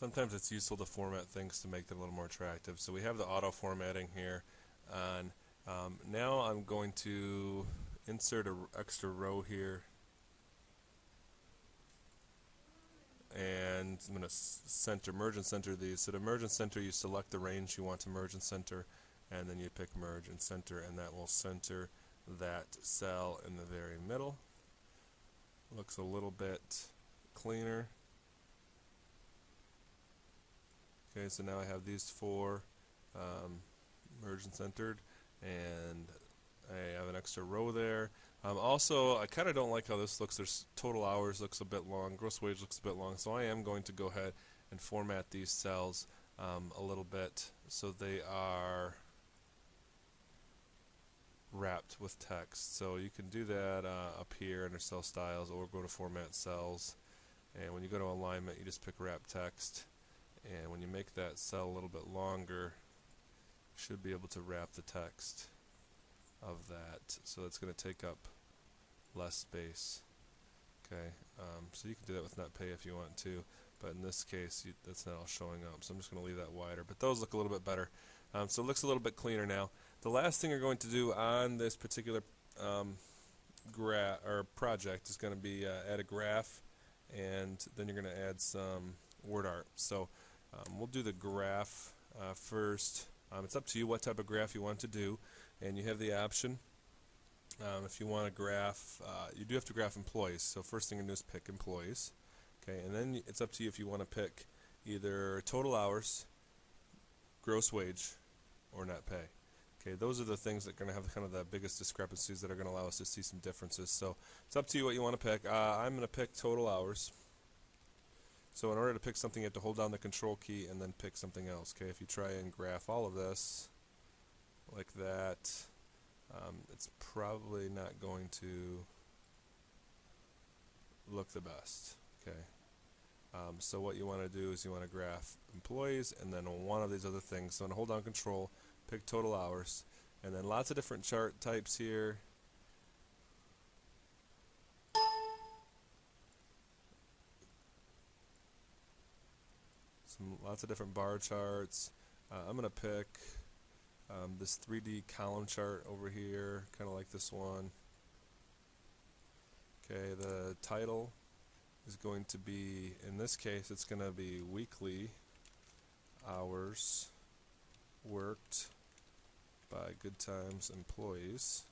sometimes it's useful to format things to make them a little more attractive. So we have the auto formatting here on. Now I'm going to insert an extra row here, and I'm going to merge and center these. So to merge and center, you select the range you want to merge and center, and then you pick merge and center, and that will center that cell in the very middle. Looks a little bit cleaner. Okay, so now I have these four merged and centered, and I have an extra row there. Also, I kind of don't like how this looks. There's total hours looks a bit long, gross wage looks a bit long, so I am going to go ahead and format these cells a little bit so they are wrapped with text. So you can do that up here under cell styles, or go to format cells, and when you go to alignment, you just pick wrap text, and when you make that cell a little bit longer, you should be able to wrap the text of that. So it's going to take up less space. Okay, so you can do that with NetPay if you want to, but in this case that's not all showing up, so I'm just going to leave that wider, but those look a little bit better. So it looks a little bit cleaner now. The last thing you're going to do on this particular project is going to be add a graph, and then you're going to add some word art. So we'll do the graph first. It's up to you what type of graph you want to do, and you have the option. If you want to graph, you do have to graph employees. So first thing you do is pick employees. Okay, and then it's up to you if you want to pick either total hours, gross wage, or net pay. Okay, those are the things that are going to have kind of the biggest discrepancies that are going to allow us to see some differences. So it's up to you what you want to pick. I'm going to pick total hours. So in order to pick something, you have to hold down the control key and then pick something else. Okay, if you try and graph all of this like that, it's probably not going to look the best. Okay, so what you want to do is you want to graph employees and then one of these other things. So I'm going to hold down control, pick total hours, and then lots of different chart types here. Lots of different bar charts. I'm going to pick this 3D column chart over here, kind of like this one. Okay, the title is going to be, in this case, it's going to be weekly hours worked by Good Times employees.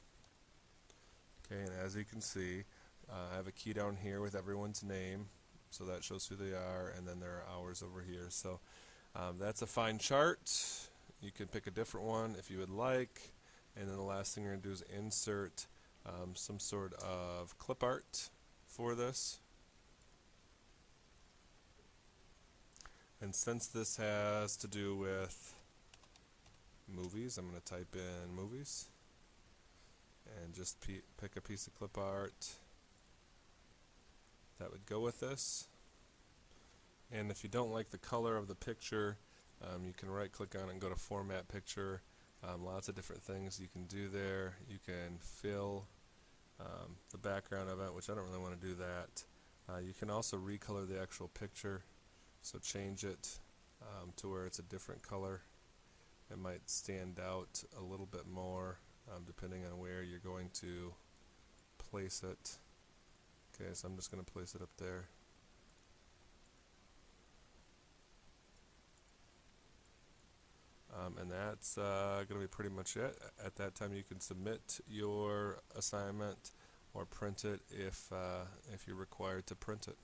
Okay, and as you can see, I have a key down here with everyone's name, so that shows who they are, and then there are hours over here. So that's a fine chart. You can pick a different one if you would like, and then the last thing you're going to do is insert some sort of clip art for this. And since this has to do with movies, I'm going to type in movies and just pick a piece of clip art that would go with this. And if you don't like the color of the picture, you can right click on it and go to format picture. Lots of different things you can do there. You can fill the background of it, which I don't really want to do that. You can also recolor the actual picture, so change it to where it's a different color. It might stand out a little bit more depending on where you're going to place it. Okay, so I'm just going to place it up there. And that's going to be pretty much it. At that time, you can submit your assignment or print it if you're required to print it.